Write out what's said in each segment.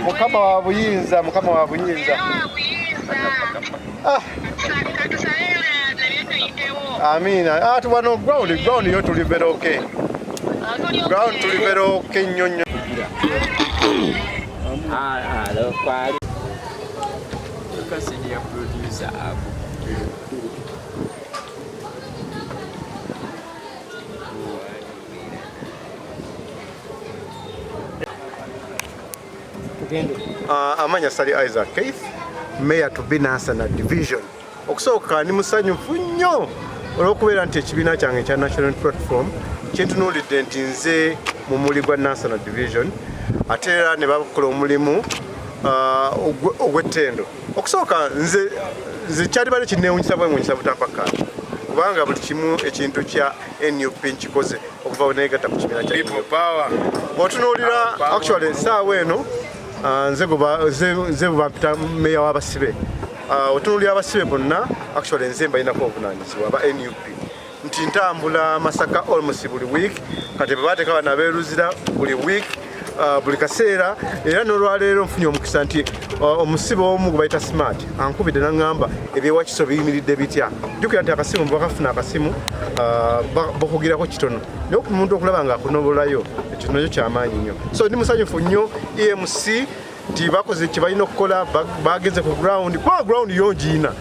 Mukama wa buyinza. Amina. Tubano ground yo tuli very okay. Ground tuli very okay nyonyo. Lo kwali. Kasi dia producer Abu. Amanya Sali Isaac Keith, Mayor to Binasana Division. Okusooka ni musanyufu nnyo olw'okubeera nti ekibiina kyange ekya National Platform kyentunuulidde nti nze mu muli gwa National Division ate era ne bakola omulimu ogw'ettendo. Okusooka nze kyali bali kinneewunyisa bwewunyisa butapakkaanya kubanga buli kimu ekintu kya NUP nkikoze okuva bwe neegatta ku kibiina kya NUP. Bw'otunuulira actually essaawa eno nze bampita meya w'abasibe. Otunuulira abasibe bonna actually nze mbalinako obuvunaanyizibwa aba NUP nti ntambula Masaka almost buli week, kati bwe baateeka bana beeruzira buli week, buli kaseera. Era n'olwaleero nfunye omukisa nti omusibe omu gwe bayita Smart ankubidde n'aŋŋamba ebyewakiso biyimiridde bitya. Jjukira nti akasimu bwakafuna akasimu bakugirako kitono naye omuntu okulaba ng'akunobolayo ekyo nakyo kyamaanyi nnyo. So ndi musanyufu nnyo EMC nti bakoze kye balina okukola, bagenze ku ground kuba ground yongiina.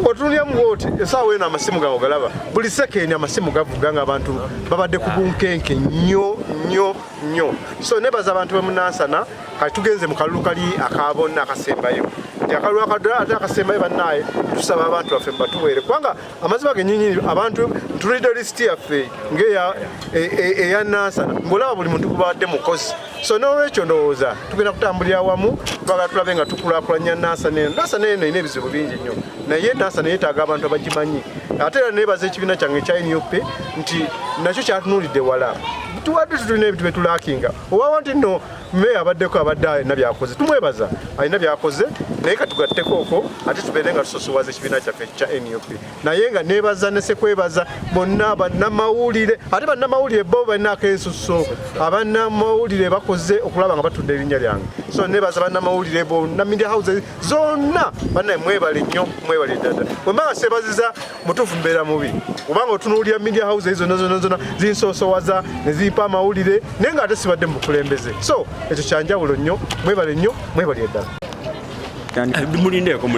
Otunulyamu bwoti essaawa eno amasimu gawe ogalaba buli sekendi amasimu gavuga ng'abantu babadde ku bunkenke nnyo. So nebaza abantu bemunansana kati tugenze mu kalulu kali akabonna akasembayo nti akalulu ate akasembayo bannaaye tusaba abantu baffe mbatuweere kubanga amazima gennyinyi abantu ntulidde lisiti yaffe ng'eya nansana ng'olaba buli muntu gubadde mukozi. So n'olwekyo ndowooza tugenda kutambulira wamu twagala tulabe nga tukulaakulanya nansana eno. Nansana eno erina ebizibu bingi nnyo naye nansana yeetaaga abantu abagimanyi. Ate era nebaza ekibiina kyange ekya NUP nti nakyo kyatunuulidde wala. Tuwadde tulina ebintu betulaakinga owawa nti nno meya abaddeko abadde alina byakoze tumwebaza alina byakoze naye katugattekooko ate tubeere nga tusosowaza ekibiina kyaffe kya NUP naye nga nebaza ne sekwebaza bonna bannamawulire ate bannamawulire bo balinaako ensuso abannamawulire bakoze okulaba nga batudde erinnya lyange. So nebaza bannamawulire bonna media houses zonna bannaye mwebale nnyo mwebale ddala. Bwe mba nga seebaziza mutuufu mbeera mubi kubanga otunuulira media houses zonna zinsosowaza ne zimpa amawulire naye nga ate sibadde mu bukulembeze. So ekyo kyanjawulo nnyo mwebale nnyo mwebale ddala. Mulindeeko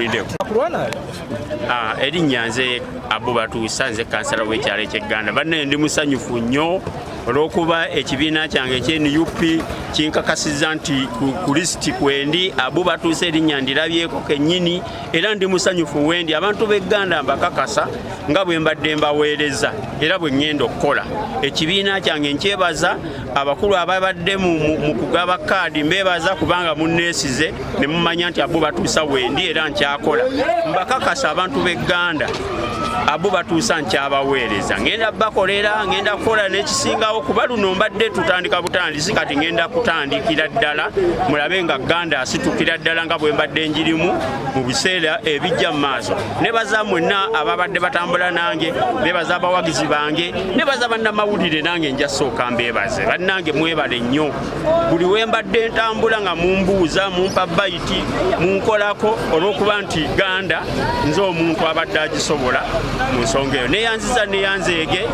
erinnya nze Abu Batuusa nze kansala w'ekyalo eky'Egganda. Banne ndi musanyufu nnyo olw'okuba ekibiina kyange ekya NUP kinkakasizza nti ku lisiti kwendi Abu Batuusa erinnya ndirabyeko kennyini era ndi musanyufu wendi. Abantu b'Egganda mbakakasa nga bwe mbadde mbaweereza era bwe ngenda okukola. Ekibiina kyange nkyebaza abakulu ababadde mu kugaba kaadi mbebaza kubanga munneesize ne mumanya nti Abu Batuusa wendi era nkyakola. Mbakakasa abantu b'Egganda Abu Batuusa nkyabaweereza ngenda bakolera ngenda kukola n'ekisingawo kuba luno mbadde tutandika butandisi kati ngenda kutandikira ddala mulabe nga Gganda asitukira ddala nga bwe mbadde njirimu mu biseera ebijja mu maaso. Nebaza mwenna ababadde batambula nange nebaza abawagizi bange nebaza bannamawulire nange nja sooka mbeebaze. Bannange mwebale nnyo buli we mbadde ntambula nga mumbuuza mumpa bayiti munkolako olw'okuba nti Gganda nze omuntu abadde agisobola mu nsonga eyo neyanziza neyanzeege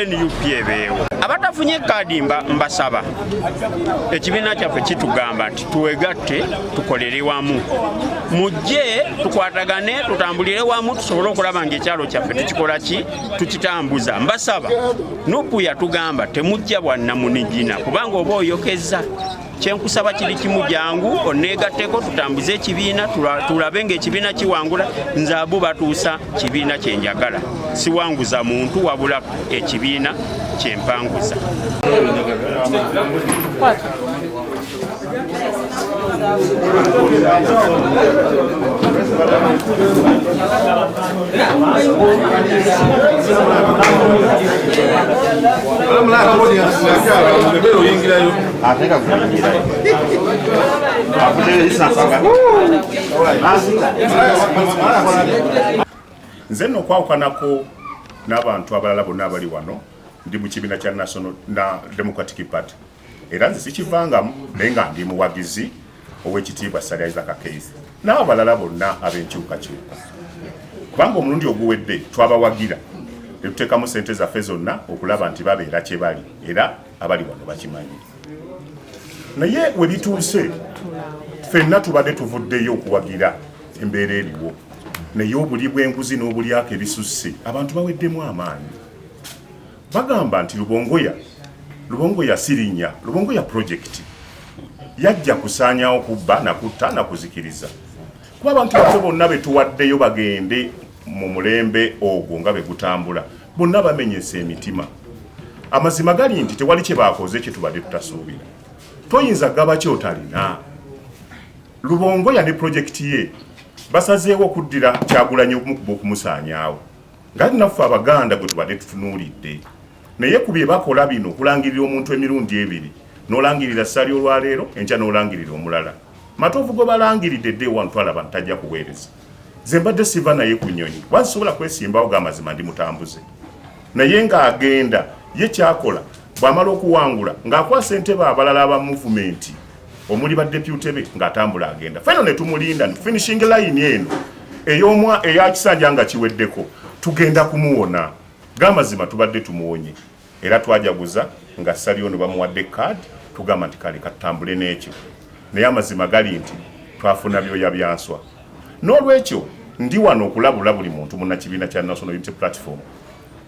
NUP ebeewo. Abatafunye kaadi mbasaba ekibiina kyaffe kitugamba nti tuwegatte tukolere wamu mujje tukwatagane tutambulire wamu tusobole okulaba ng'ekyalo kyaffe tukikola ki tukitambuza. Mbasaba NUP yatugamba temujja bwannamunigina kubanga oba oyokeza kyenkusaba kiri kimu jangu oneegatteko tutambuze ekibiina tulabe ng'ekibiina kiwangula. Nze Abu Batuusa kibiina kyenjagala siwanguza muntu wabula ekibiina kyempanguza. nze nno okwawukanako n'abantu abalala bonna abali wano ndi mu kibiina kya National na Democratic Party era nze sikivangamu naye nga ndi muwagizi ow'ekitiibwa Ssalya Isaac Keith n'abalala bonna ab'enkyukakyuka kubanga omulundi oguwedde twabawagira ne tuteekamu ssente zaffe zonna okulaba nti babeera kye bali era abali wano bakimanyi naye we bituuse ffenna tubadde tuvuddeyo okuwagira embeera eriwo naye obuli bw'enguzi n'obulyako ebisusse abantu baweddemu amaanyi bagamba nti Lubongoya Sirinya Lubongoya project yajja kusaanyawo kubba nakutta nakuzikiriza kuba abantu baffe bonna betuwaddeyo bagende mu mulembe ogwo nga begutambula bonna bamenyese emitima amazima gali nti tewali kye baakoze kye tubadde tutasuubira toyinza gaba kyotalina Lubongoya ne project ye basazeewo okuddira Kyagulanyi okumusaanyaawo nga naffe Abaganda gwe tubadde tutunuulidde naye ku bye bakola bino kulangirira omuntu emirundi ebiri n'olangirira Ssalya olwaleero enkya n'olangirira omulala matovu gwe balangiridde dde wantwalaba ntajja kuweereza ze mbadde siva naye ku nnyonyi wazisobola kwesimbawo g'amazima ndi mutambuze naye ng'agenda ye kyakola bw'amala okuwangula ng'akwasa entebe abalala aba movement omuli baddepute be ng'atambula agenda feno ne tumulinda finishing line eno eyakisanja nga kiweddeko tugenda kumuwona g'amazima tubadde tumuwonye era twajaguza nga Ssalya ono bamuwadde card tugamba nti kale katutambule n'ekyo naye amazima gali nti twafuna byoya byanswa n'olwekyo ndi wano okulabula buli muntu munnakibiina kya National Unity Platform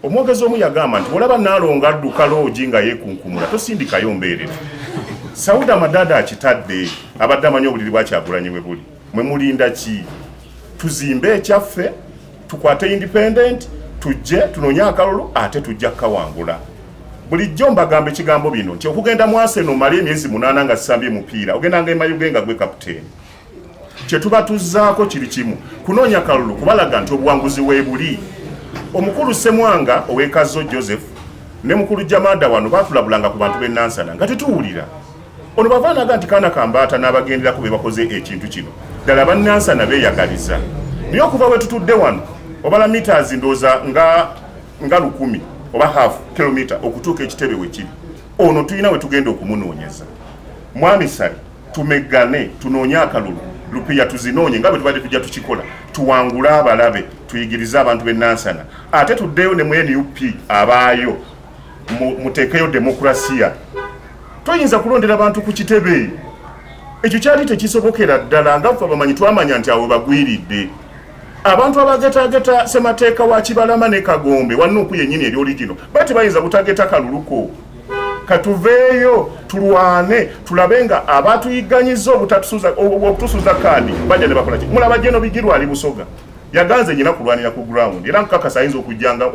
omwogezi omu yagamba nti olaba Naalongo adduka loogi nga yeekunkumula tosindikayo mbeerera Sauda Madada akitadde abadde amanyi obuliri bwa Kyagulanyi bwe buli mwe mulinda ki tuzimbe ekyaffe tukwate independent tujje tunoonye akalulu ate tujja kawangula bulijjo mbagamba ekigambo bino nti okugenda mu Arsenal mali emyezi 8 nga sisambye mupiira ogenda nga Mayuge nga gwe kapiteeni kye tuba tuzzaako kiri kimu kunoonya kalulu kubalaga nti obuwanguzi weebuli omukulu Ssemwanga ow'Ekazzo Joseph ne mukulu Jamada wano baatulabulanga ku bantu b'e Nansana nga tetuwulira ono bavaanaga nti kaana kambaata n'abagenderako be bakoze ekintu kino ddala bannansana beeyagaliza naye okuva we tutudde wano obala meters ndooza nga 10 oba half kilometer okutuuka ekitebe we kiri ono tulina we tugenda okumunoonyeza mwami Ssalya tumeggane tunoonye akalulu lupiya tuzinoonye nga bwe tubadde tujja tukikola tuwangule abalabe tuyigirize abantu b'e Nansana ate tuddeyo ne mu NUP abaayo muteekeyo demokrasiya toyinza kulondera abantu ku kitebe ekyo kyali tekisobokera ddala nga ffe abamanyi twamanya nti awo bagwiridde abantu abagetageta Ssemateeka wa Kibalama ne Kagombe Wanuupu yennyini ery'oligino bati bayinza butageta kaluluko katuveeyo tulwane tulabe nga abatuyigganyiza okutusuza kaadi bajja ne bakola ki mulaba Jeno Bigirwa ali Busoga yaganze nyina kulwanira ku ground era nkakasa ayinza okujjanga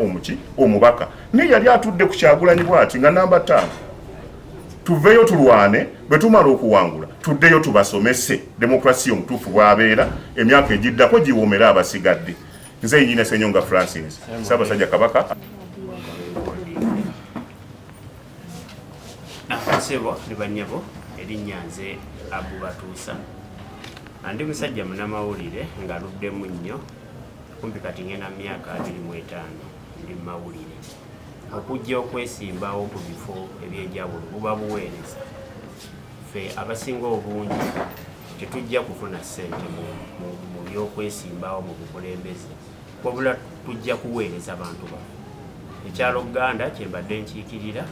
omubaka naye yali atudde ku Kyagulanyi bw'ati nga namba 5 tuveeyo tulwane bwe tumala okuwangula tuddeyo tubasomese demokrasiya omutuufu bw'abeera emyaka egiddako giwoomera abasigadde nze Injinia Ssenyonga Francis Ssaabasajja Kabaka Akasebo ne bannyabo erinnya nze Abu Batuusa andi musajja munnamawulire ng'aluddemu nnyo kumpi kati ngenda myaka 25 ndi mu mawulire okujja okwesimbawo ku bifo ebyenjawulo buba buweereza ffe abasinga obungi tetujja kufuna ssente mu byokwesimbawo mu bukulembeze wabula tujja kuweereza bantu baffe ekyalo Buganda kyembadde nkiikirira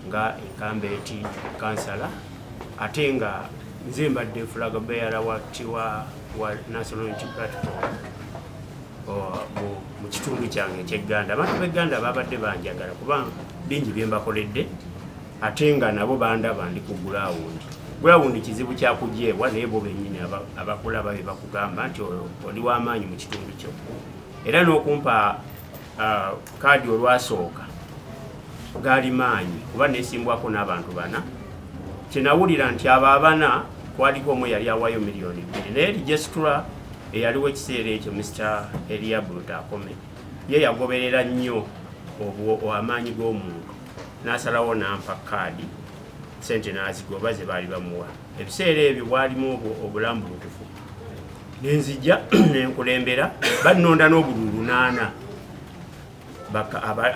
nga Enkambeeti kansala ate nga nze mbadde flag bearer wa National Unity Platform mu kitundu kyange eky'Egganda abantu b'Egganda babadde banjagala kuba bingi bye mbakoledde ate nga nabo bandaba ndi ku gurawundi kizibu kyakujeebwa naye bo bennyini abakulaba be bakugamba nti oli w'amaanyi mu kitundu kyo era n'okumpa kaadi olwasooka gaali maanyi kuba neesimbwako n'abantu 4 kyenawulira nti abo 4 kwaliko omu yali awaayo $2 million naye registra eyaliwo ekiseera ekyo Mr. Eliabult Akome ye yagoberera nnyo amaanyi g'omuntu n'asalawo n'ampa kaadi sente n'azigoba ze baali bamuwa. Ebiseera ebyo bwalimu obulambulukufu nenzija nenkulembera bannonda n'obululu 8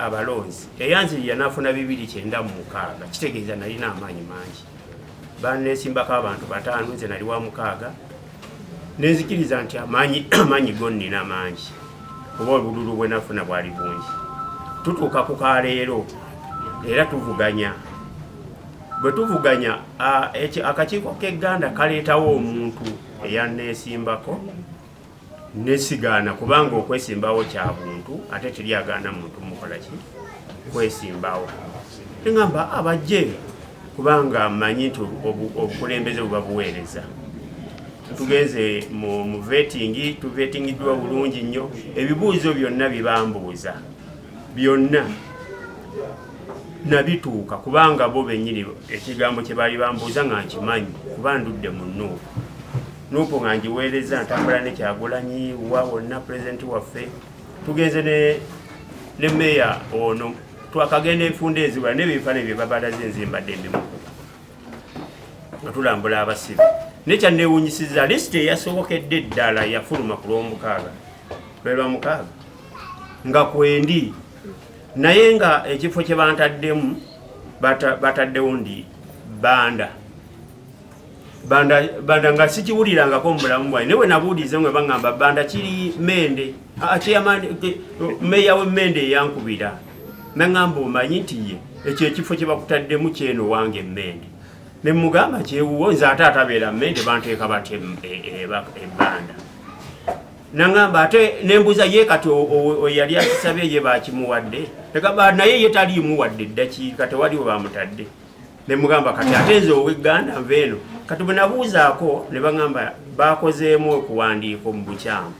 abalonzi eyanzirira n'afuna 296 kitegeeza nalina amaanyi mangi banesimbako abantu 5 nze nali wa 6 nenzikiriza nti amaanyi gonnina mangi kuba obululu bwe nafuna bwali bungi. Tutuuka ku kaleero era tuvuganya bwe tuvuganya akakiiko k'egganda kaleetawo omuntu eyanesimbako nesigaana kubanga okwesimbawo kya buntu ate teri agaana muntu mukola ki kwesimbawo. Ngamba abajje kubanga mmanyi nti obukulembeze buba buweereza. Tugenze mu vetting tuvetingiddwa bulungi nnyo ebibuuzo byonna bibambuuza byonna nabituuka kubanga bo bennyini ekigambo kye baali bambuuza nga nkimanyi kuba ndudde mu Nuupu nga ngiweereza ntambula ne Kyagulanyi wa wonna pulezidenti waffe tugenze ne meya ono twakagenda enfunda ezibula n'ebifaananyi bye babalaze enzimbadde embimuku nga tulambula abasibe. Nekyanneewuunyisiza lisiti eyasobokedde eddala yafuluma ku Lwomukaaga nga kwendi naye nga ekifo kye bantaddemu bataddewo ndi banda nga sikiwulirangako mu bulamu bwange naye we nabuulize mwe baŋŋamba banda kiri Mende meya w'Emmende eyankubira naŋŋamba omanyi nti ye ekyo ekifo kye bakutaddemu kyeno wange Mmende ne mugamba kyewuwo nze ate atabeera Mmende banteeka batya ebbanda naŋŋamba ate nembuuza ye kati yali akisabye ye bakimuwadde naye ye taliimuwadde eddakiika tewaliwo bamutadde. Ne mugamba kati ate nze ow'egganda nveeno kati bwe nabuuzaako ne baŋŋamba bakozeemu okuwandiika mu bukyamu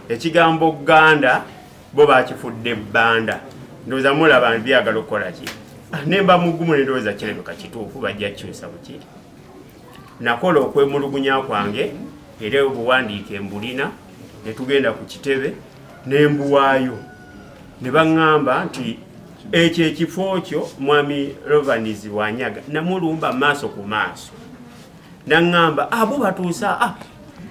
ekigambo Gganda bo bakifudde bbanda ndowooza mulaba byagala okukola ki nemba mugumu ndowooza kirabika kituufu bajja kukyusa bukiri. Nakola okwemulugunya kwange era obuwandiike mbulina ne tugenda ku kitebe nembuwaayo ne baŋŋamba nti ekyo ekifo kyo mwami Rovanizi Wanyaga namulumba maaso ku maaso naŋŋamba abo batuusa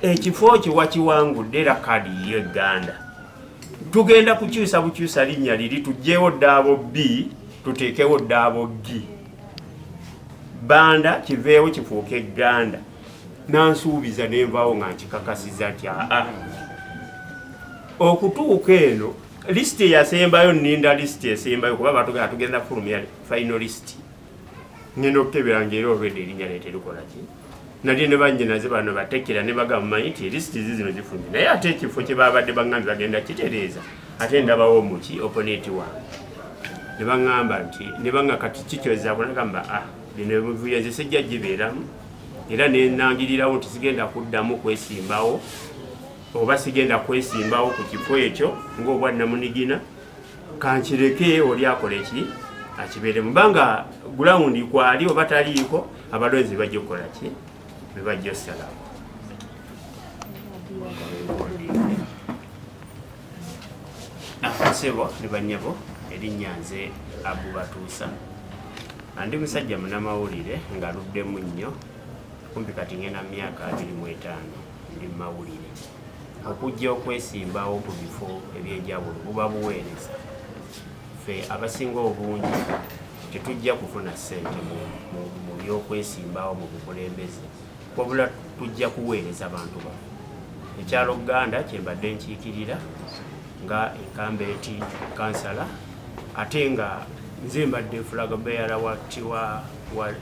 ekifo kyo wakiwangudde era kaadi y'Egganda tugenda kukyusa bukyusa linnya liri tuggyewo Ddaabo B tuteekewo Ddaabo G banda kiveewo kifuuka Egganda nansuubiza nenvaawo nga nkikakasiza nti okutuuka eno lisiti yasembayo nninda lisiti esembayo kuba tugenda fulumya final list ngenda okukeberanga era olwedde erinnya leterikola ki nali ne bannyinaze bano batekera ne bagamumanyi nti lisiti zino zifulumye naye ate ekifo kye babadde baŋŋambi bagenda kitereeza ate ndabawo muki oponenti wange ne baŋŋamba nti ne baŋŋa kati kikyozaako nagamba bino ebivuyo nze sijja gibeeramu era nenangirirawo nti sigenda kuddamu kwesimbawo oba sigenda kwesimbawo ku kifo ekyo ng'obwa Namunigina kankireke oli akola ki akibeeremu banga gulawundi kwali oba taliiko abalonzi bajja okukola ki bebajja osalawo. Sebo ne bannyabo erinnya nze Abu Batuusa andi musajja munnamawulire ng'aluddemu nnyo kumpi kati ngenda myaka 25 ndi mu mawulire. Okujja okwesimbawo ku bifo ebyenjawulo buba buweereza. Ffe abasinga obungi tetujja kufuna ssente mu byokwesimbawo mu bukulembeze wabula tujja kuweereza bantu baffe. Ekyalo Gganda kyembadde nkiikirira nga Ekambeeti kansala ate nga nze mbadde flag bearer wa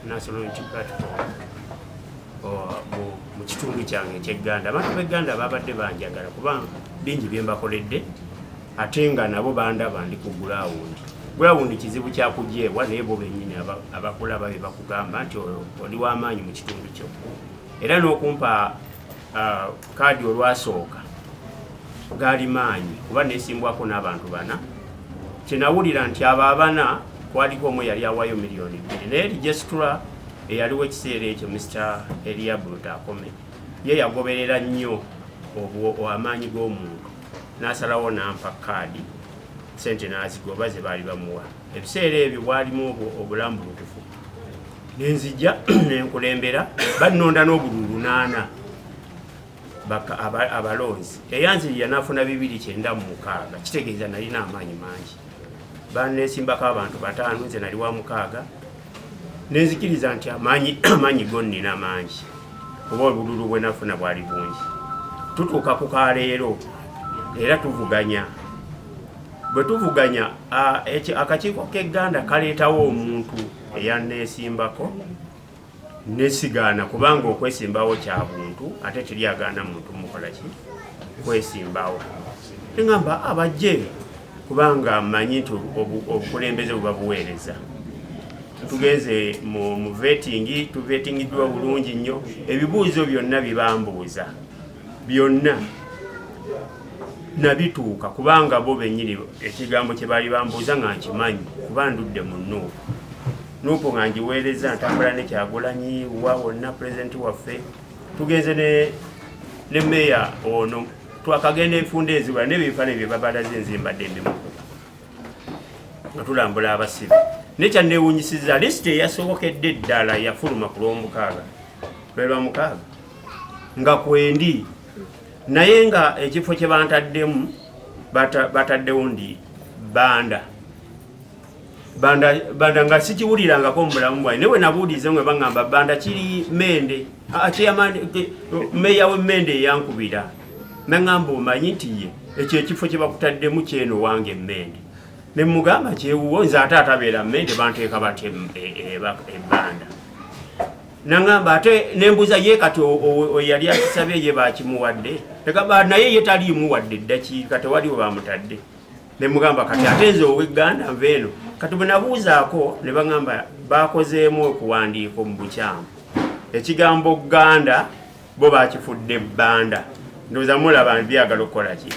National Unity Platform mu kitundu kyange eky'Egganda. Abantu b'Egganda babadde banjagala kubanga bingi bye mbakoledde ate nga nabo bandaba ndi ku gulawundi kizibu kyakujeebwa naye bo bennyini abakulaba be bakugamba nti oli w'amaanyi mu kitundu kyo era n'okumpa kaadi olwasooka gaali maanyi kuba neesimbwako n'abantu 4 kyenawulira nti abo 4 kwaliko omu yali awaayo $2 million naye registra eyaliwo ekiseera ekyo Mr. Eliabut akome ye yagoberera nnyo amaanyi g'omuntu n'asalawo n'ampa kaadi sente n'azigoba ze baali bamuwa. Ebiseera ebyo bwalimu obulambulukufu nenzija nenkulembera bannonda n'obululu 8 abalonzi eyanzirira n'afuna 296 kitegeeza nalina amaanyi mangi banesimbako abantu 5 nze nali wa 6 nenzikiriza nti amaanyi gonnina mangi oba obululu bwe nafuna bwali bungi. Tutuuka ku kaleero era tuvuganya bwe tuvuganya akakiiko k'egganda kaleetawo omuntu eyanesimbako nesigaana kubanga okwesimbawo kya buntu ate teryagaana muntu mukolaki kwesimbawo. Engamba abajje kubanga mmanyi nti obukulembeze buba buweereza. Tugenze mu vetting tuvetingiddwa bulungi nnyo. Ebibuuzo byonna bibambuuza byonna nabituuka kubanga bo bennyini ekigambo kye baali bambuuza nga nkimanyi kuba ndudde mu Nuupu. Nuupu nga ngiweereza ntambula ne Kyagulanyi wa wonna pulezidenti waffe tugenze ne meya ono twakagenda enfunda ezibula n'ebifaananyi bye babalaze enzimbadde embimuku nga tulambula abasibe. Nekyanneewunyisiza lisiti eyasobokedde ddala yafuluma ku Lwomukaaga Lwelwa nga kwendi naye nga ekifo kye bantaddemu bataddewo ndi banda nga sikiwulirangako mu bulamu bwange. Newe nabuulize mwe baŋŋamba banda kiri Mende meya we Mende eyankubira naŋŋamba omanyi nti ye ekyo ekifo kye bakutaddemu kyeno wange Mende. Ne mugamba kyewuwo nze ate atabeera Mende banteeka bate ebbanda. Naŋŋamba ate nembuuza ye kati yali akisabye ye bakimuwadde tegamba naye ye taliimuwadde eddakiika tewaliwo bamutadde. Ne mugamba kati ate nze ow'egganda nveeno kati bwe nabuuzaako ne baŋŋamba bakozeemu okuwandiika mu bukyamu ekigambo Gganda bo bakifudde Bbanda. Ndowooza mulaba byagala okukola ki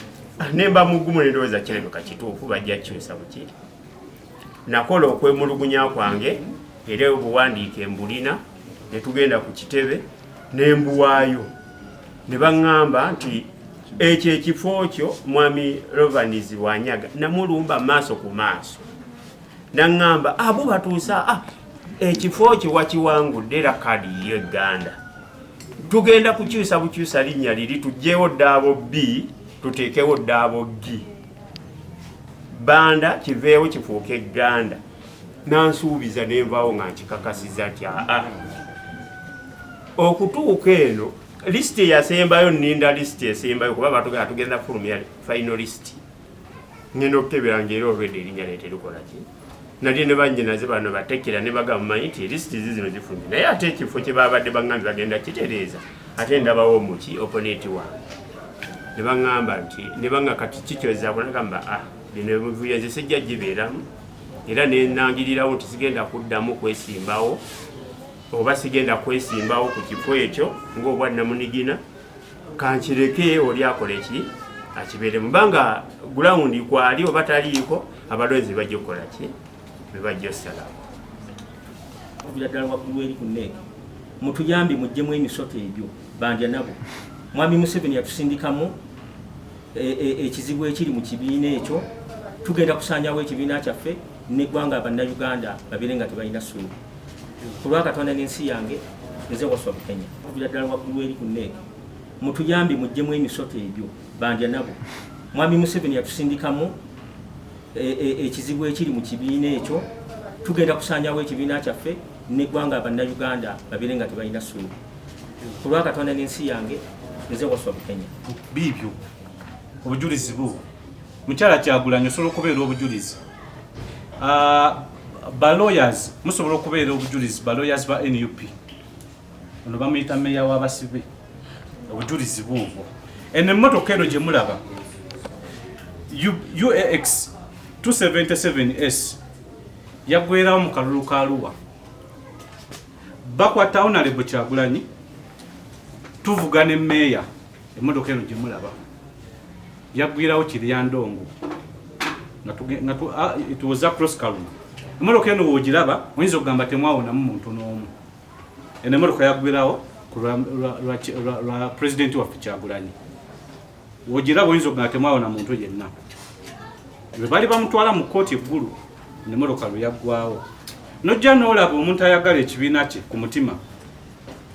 nemba mugumu ne ndowooza kirabika kituufu bajja kukyusa bukiri. Nakola okwemulugunya kwange era obuwandiike mbulina ne tugenda ku kitebe nembuwaayo ne baŋŋamba nti ekyo ekifo kyo mwami Rovanizi Wanyaga namulumba maaso ku maaso naŋŋamba abo batuusa ekifo kyo wakiwangudde era kaadi y'Egganda tugenda kukyusa bukyusa linnya liri tugyewo Ddaabo B tuteekewo Ddaabo G Banda kiveewo kifuuka Egganda. Nansuubiza nenvaawo nga nkikakasiza nti okutuuka eno lisiti yasembayo nninda lisiti esembayo kuba batugenda tugenda fulumya final list ngenda okukebera ngeri olwedde erinnya neterikola ki nali ne bannyinaze bano batekera ne bagammanyi nti lisiti zino zifumye naye ate ekifo kye babadde baŋŋambi bagenda kitereeza ate ndabawo muki oponenti wange ne baŋŋamba nti ne baŋŋa kati kikyozaako nagamba bino ebivuyo nze sijja gibeeramu era nenangirirawo nti sigenda kuddamu kwesimbawo oba sigenda kwesimbawo ku kifo ekyo ng'obwa namunigina kankireke oli akola eki akibeere mubanga gulawundi kwali oba taliiko abalonzi bajja kukola ki bebajja osalawo ddala waggulu eri ku nneeka mutuyambi muggyemu emisoto ebyo banja nabo mwami Museveni yatusindikamu ekizibu ekiri mu kibiina ekyo tugenda kusaanyawo ekibiina kyaffe neggwanga bannayuganda babeere nga tebalina ssuubi ku lwa Katonda n'ensi yange nze waswa Bukenya ddala waggulu eri ku nneeka mutuyambi muggyemu emisoto ebyo banja nabo mwami Museveni yatusindikamu ekizibu ekiri mu kibiina ekyo tugenda kusaanyawo ekibiina kyaffe neggwanga bannayuganda babeere nga tebalina ssuubi ku lwa Katonda n'ensi yange nze waswa Bukenya. Biibyo obujulizi bwo mukyala Kyagulanyi osobola okubeera obujulizi ba lawyers musobola okubeera obujulizi ba lawyers ba NUP ono bamuyita meya w'abasibe obujulizi bwobwo eno emmotoka eno gye mulaba UAX 277S yaggwerawo mu kalulu ka Arua bakwata Honorable Kyagulanyi tuvuga ne meya emmotoka eno gye mulaba yaggwirawo Kiryandongo it was across Kalulu. Emmotoka eno woogiraba oyinza okugamba temwawonamu muntu n'omu enemmotoka yaggwirawo lwa pulezidenti waffe Kyagulanyi. Wogiraba oyinza okugamba temwawona muntu yenna. Bwe bali bamutwala mu kkooti eggulu enemmotoka lwe yaggwawo. Nojja n'olaba omuntu ayagala ekibiina kye ku mutima.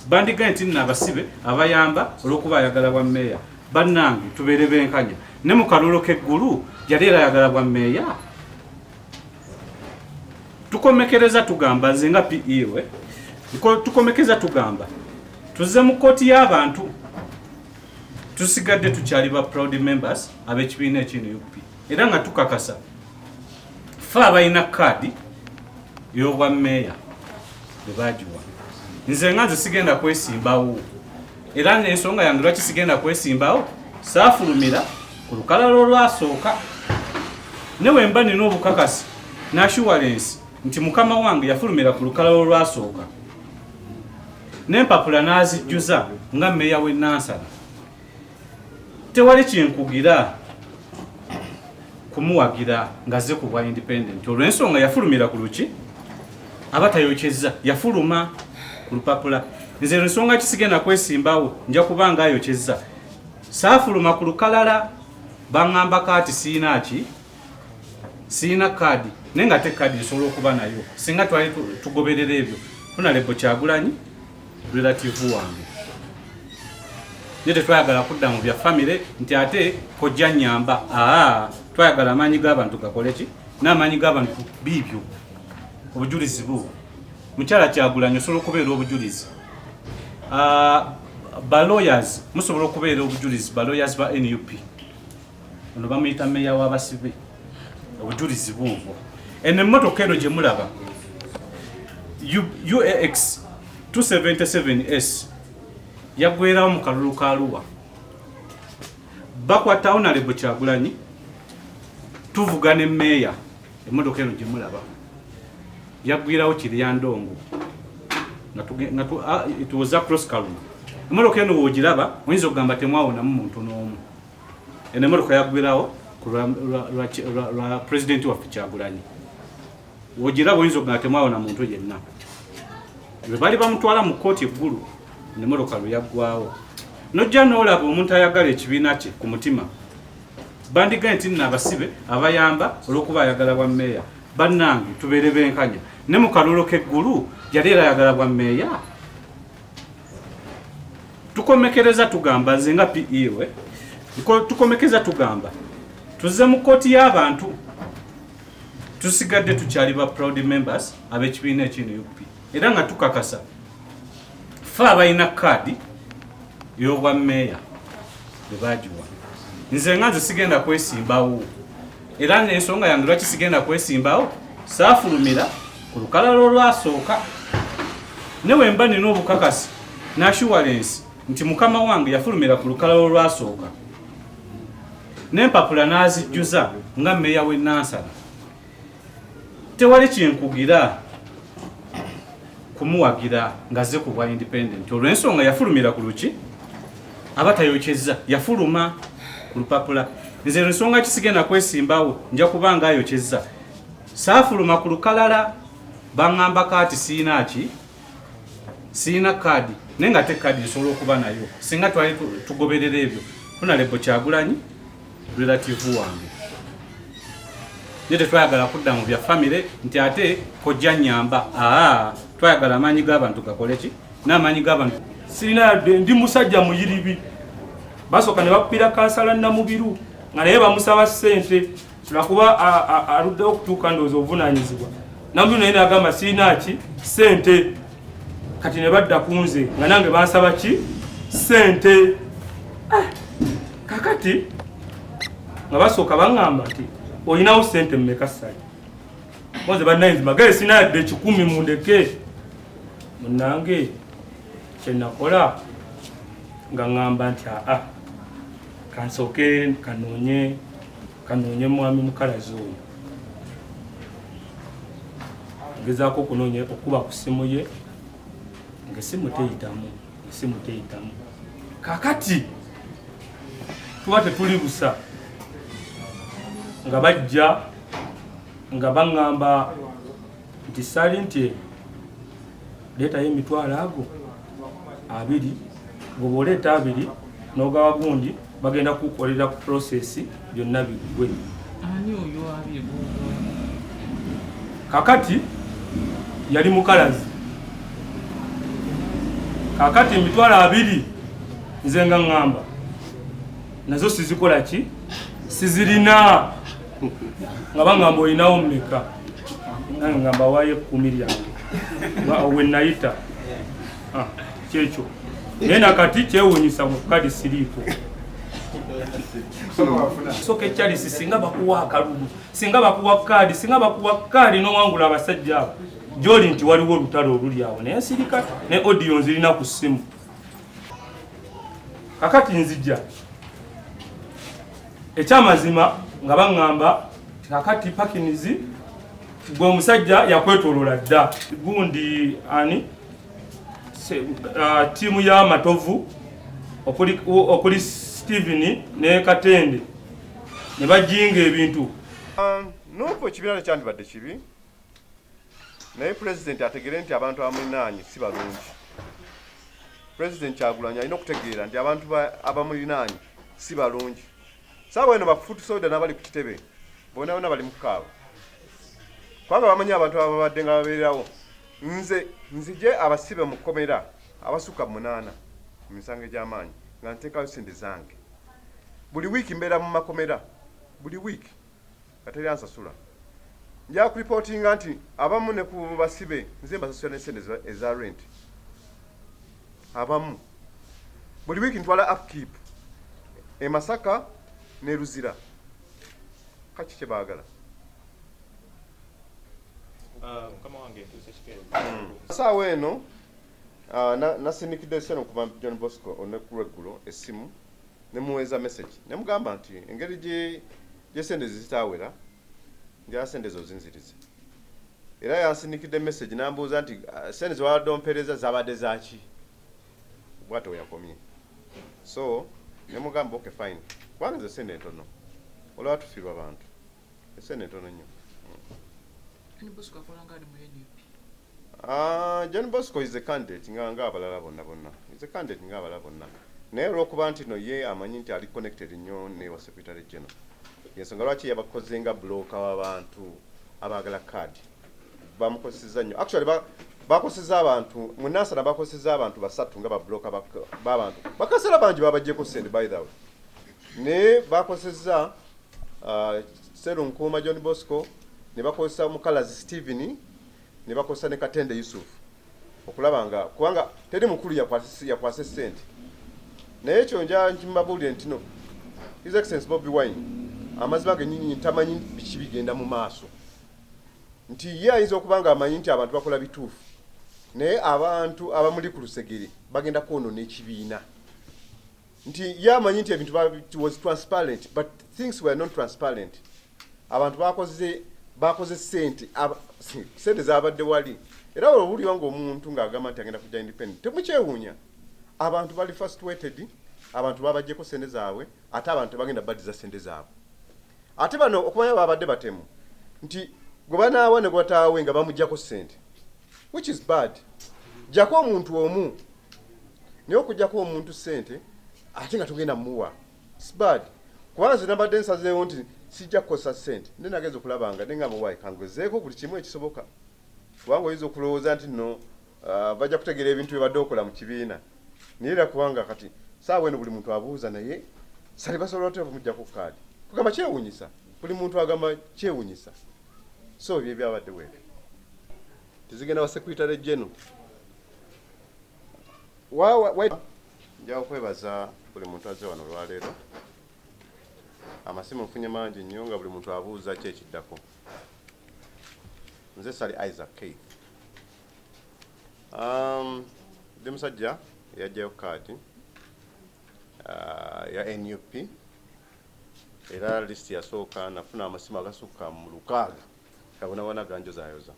Bandigaye nti nno abasibe abayamba olw'okuba ayagala bwa mmeeya. Bannange tubeere benkanya. Ne mu kalulu k'eggulu yali era ayagala bwa mmeeya. Tukomekereza tugamba nze nga PE we. Tukomekeza tugamba tuzze mu kkooti y'abantu. Tusigadde tukyali ba proud members ab'ekibiina ek'NUP. Era nga tukakasa ffe abalina kaadi y'obwa mmeeya bwe baagiwa. Nze nga nze sigenda kwesimbawo. Era n'ensonga yange lwaki sigenda kwesimbawo, saafulumira ku lukalala olwasooka. Ne bwe mba nina obukakasi n'assurance nti mukama wange yafulumira ku lukalala olwasooka, n'empapula n'azijjuza nga mmeeya w'e Nansana, tewali kinkugira kumuwagira ngazze ku bwa independent. Olw'ensonga yafulumira ku luki aba tayokyezza, yafuluma ku lupapula. Nze ensonga kisigenda kwesimbawo nja kubanga ayokyezza. Saafuluma ku lukalala baŋŋamba kaati siina ki, siina kaadi, naye nga te kaadi nsobola okuba nayo singa twali tugoberera ebyo. Honorable Kyagulanyi relative wange, naye tetwayagala kudda mu bya famire nti ate kojja nnyamba. Twayagala amaanyi g'abantu gakole ki, n'amaanyi g'abantu biibyo obujulizi bubo. Mukyala Kyagulanyi osobola okubeera obujulizi. Ba lawyers musobola okubeera obujulizi, ba lawyers ba NUP. Ono bamuyita mmeeya w'abasibe, obujulizi buubwo. Eno emmotoka eno gye mulaba UAX 277S yaggweerawo mu kalulu ka Arua. Bakwata Honorable Kyagulanyi tuvuga ne mmeeya, emmotoka eno gye mulaba yaggwirawo Kiryandongo it was across Kalulu. Emmotoka eno woogiraba oyinza okugamba temwawonamu muntu n'omu. Eno emmotoka yaggwirawo ku lwa pulezidenti waffe Kyagulanyi. Woogiraba oyinza okugamba temwawona muntu yenna. Bwe bali bamutwala mu kkooti eggulu emmotoka lwe yaggwawo. Nojja n'olaba omuntu ayagala ekibiina kye ku mutima. Bandigaye nti nno abasibe abayamba olw'okuba ayagala bwa mmeeya. Bannange tubeere benkanya. Ne mu kalulu k'eggulu yali era ayagala bwa mmeeya. Tukomekereza tugamba nze nga PE we. Tukomekeza tugamba tuzze mu kkooti y'abantu. Tusigadde tukyali ba proud members ab'ekibiina ek'NUP. Era nga tukakasa ffe abalina kaadi y'obwa mmeeya bwe baagiwa. Nze nga nze sigenda kwesimbawo. Era n'ensonga yange lwaki sigenda kwesimbawo, saafulumira ku lukalala olwasooka. Ne bwe mba nina obukakasi n'assurance nti mukama wange yafulumira ku lukalala olwasooka, n'empapula n'azijjuza nga mmeeya w'e Nansana, tewali kinkugira kumuwagira ngazze ku bwa independent. Olw'ensonga yafulumira ku luki aba tayokyezza, yafuluma ku lupapula. Nze ensonga kisigenda kwesimbawo nja kubanga ayokyezza. Saafuluma ku lukalala baŋŋamba kaati siina ki, siina kaadi, naye nga te kaadi nsobola okuba nayo singa twali tugoberera ebyo. Honorable Kyagulanyi relative wange, naye tetwayagala kudda mu bya famire nti ate kojja nnyamba. Twayagala amaanyi g'abantu gakole ki, n'amaanyi g'abantu. Sirina ndi musajja muyiribi. Basooka ne bakupira kansala Namubiru nga naye bamusaba ssente lwakuba aluddewo okutuuka ndowooza obuvunaanyizibwa. Namubiru naye n'agamba sirina ki ssente. Kati ne badda ku nze nga nange bansaba ki ssente. Kakati nga basooka baŋŋamba nti olinawo ssente mmeka ssali. Nze bannayinzima gale sirina yadde 10 mundeke. Munnange kye nakola nga ŋŋamba nti kansooke kanoonye mwami mukalazi oyo. Ngezaako okunoonya okuba ku ssimu ye ng'essimu teyitamu. Kakati tuba tetuli busa nga bajja nga baŋŋamba nti Silent leetayo emitwalo ago 2 bw'oba oleeta 2 n'ogawa gundi bagenda kukolera ku prosesi byonna biggwe. Kakati yali mukalazi, kakati emitwalo 2 nze nga ngamba nazo sizikola ki sizirina nga bangamba olinawo mmeka nange ngamba waayo 10 lyange we nayita kyekyo naye nakati kyewuunyisa mu kadi siriiko. Soka ekyalisi singa bakuwa akalulu, singa bakuwa kadi, singa bakuwa kadi n'owangula abasajja abo gy'oli nti waliwo olutalo oluli awo naye nsirika ne audio nzirina ku ssimu. Kakati nzijja ekyamazima nga baŋŋamba kakati Parkins gwe omusajja yakwetoloola dda gundi ani tiimu ya Matovu okuli Steven ne Katende ne bajinga ebintu. Nubwo ekibiina kyandibadde kibi naye pulezidenti ategere nti abantu abamulinaanye si balungi. Pulezidenti Kyagulanyi alina okutegeera nti abantu abamulinaanye si balungi. Saawa eno bafuutu soda n'abali ku kitebe bonna bonna bali mu kaawa kubanga bamanyi abantu ababadde nga babeerawo. Nzije abasibe mu kkomera abasukka 8 mu misango egy'amaanyi nga nteekayo sente zange. Buli wiiki mbeera mu makomera, buli wiiki kateri ansasula. Nja kuripootinga nti abamu ne ku basibe nze mbasasula n'essente eza rent. Abamu buli wiiki ntwala upkeep e Masaka ne Luzira. Kaki kye baagala saawa eno nasindikidde seno kuva John Bosco onekulweggulo essimu ne muweeza message ne mugamba nti engeri gye sente zitaawera njala sente zo zinzirize. Era yansindikidde message n'ambuuza nti sente zewabadde ompeereza zabadde zaki bw'ate yakomye. So ne mugamba okay fine kubanga ze sente ntono olwa tufiirwa abantu esente ntono nnyo. John Bosco is a candidate nga abalala bonna bonna. Is a candidate nga abalala bonna. Naye olw'okuba nti no ye amanyi nti ali connected nnyo ne wa Secretary General. Yensonga lwaki yabakoze nga bloka w'abantu abaagala kadi. Bamukozesezza nnyo. Actually bakosezza abantu mu Nansana bakosezza abantu 3 nga babloka b'abantu. Bakasera bangi babaggyeko sente by the way. Ne bakosezza Serunkuuma John Bosco ne bakozesa Mukalazi Steven ne bakozesa ne Katende Yusuf okulaba nga kubanga teri mukulu yakwase ssente. Naye ekyo nja nkimabuulire nti no His Excellency Bobi Wine amazima genyinyi tamanyi biki bigenda mu maaso nti ye ayinza okuba nga amanyi nti abantu bakola bituufu naye abantu abamuli ku lusegere bagenda kwonoona ekibiina nti ye amanyi nti ebintu was transparent but things were not transparent. Abantu bakoze sente zabadde wali era olwuliwa ng'omuntu ng'agamba nti agenda kujja independent temukyewuunya. Abantu bali frustrated, abantu babaggyeko sente zaabwe ate abantu bagenda baddiza sente zaabwe. Ate bano okumanya babadde batemu nti gwe banaawa ne gwataawe nga bamuggyako sente which is bad. Jjako omuntu omu naye okuggyako omuntu sente ate nga tugenda muwa it's bad. Kwanza nabadde nsazeewo nti sijja kukosa sente nne nageza okulaba nga nenga muwayi kangwezeeko buli kimu ekisoboka kubanga oyinza okulowooza nti nno bajja kutegeera ebintu bye badde okola mu kibiina naye era kubanga kati saawa eno buli muntu abuuza naye sali basobola otya kumuggyako kaadi kugamba kyewuunyisa buli muntu agamba kyewuunyisa. So bye byabadde weebyo tizigenda wa Secretary General nja okwebaza buli muntu azze wano olwaleero. Amasimu nfunye mangi nnyo nga buli muntu abuuza ki ekiddako. Nze Sali Isaac Keith. Ndi musajja yajjayo kaadi ya NUP era list yasooka nafuna amasimu agasukka mu 6 gabonabona ganjozaayoza.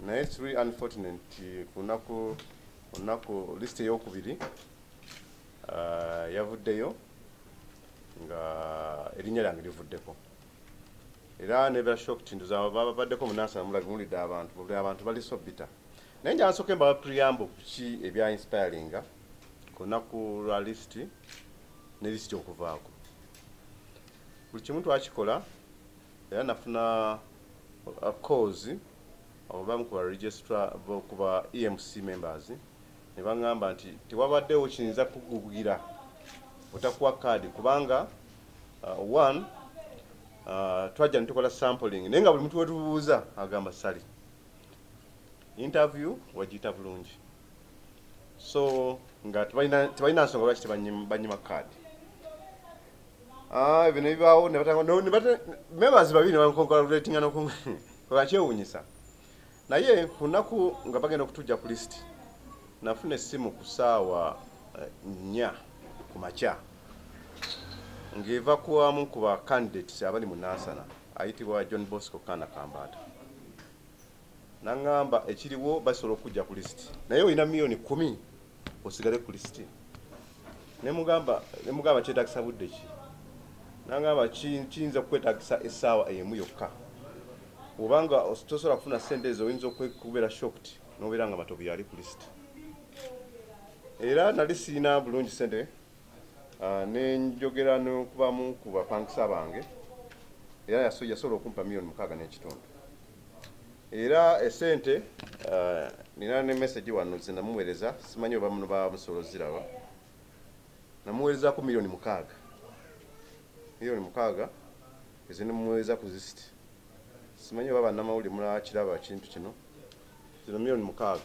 Naye it's really unfortunate kunaku list ey'okubiri yavuddeyo nga erinnya lyange livuddeko era ne bya shocked ndoza babaddeko mu Nansana mulabye mulidde abantu bali so bitter naye nja nsooke mbawa preamble ki ebya inspiringa ku lunaku lwa lisiti ne lisiti okuvaako. Buli kimu twakikola era nafuna cause obamu ku registrar ku ba EMC members ne baŋŋamba nti tewabaddewo kiyinza kugugira otakuwa kaadi kubanga one twajja ne tukola sampling naye nga buli muntu wetubuuza agamba sali interview wagiyita bulungi, so nga tebalina nsonga lwaki banyima kaadi. Ebyo ne bibaawo members babiri ne bancongratulatinga nokakyewuunyisa, naye ku lunaku nga bagenda okutujja ku lisiti nafuna essimu ku ssaawa 4 ku makya ng'eva ku wamu ku ba candidates abali mu Nansana ayitibwa John Bosco Kana Kambata, naŋŋamba ekiriwo basobola okujja ku lisiti naye olina miliyoni 10 osigale ku lisiti. Ne mugamba kyetagisa budde ki? Naŋŋamba kiyinza okwetagisa essaawa emu yokka. Obanga tosobola kufuna ssente ezo oyinza okubeera shocked n'obeera nga Matovu yali ku lisiti. Era nali sirina bulungi ssente ne njogera n'okubamu ku bapangisa bange era yasobola okumpa miliyoni 6 n'ekitundu. Era esente nina ne message wano ze namuweereza, simanyi oba muno bamusobola ziraba, namuweerezaako miliyoni 6. Miliyoni 6 ezo nemuweereza ku lisiti. Simanyi oba bannamawulire mulakiraba kintu kino. Zino miliyoni 6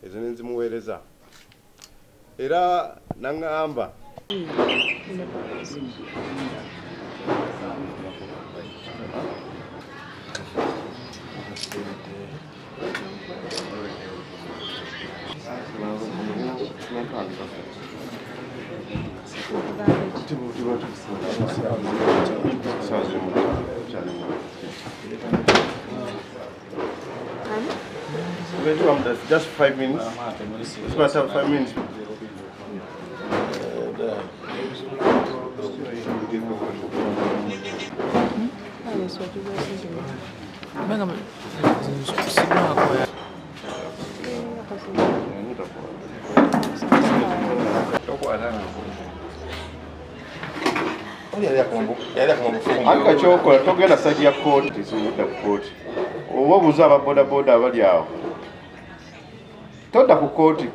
ezo nenzimuweereza. Era naŋŋamba just 5 minutes. It's about 5 minutes. Aka kyokola togenda sajja kooti siyudda ku kooti oba obuuza aba bodaboda abali awo todda ku kooti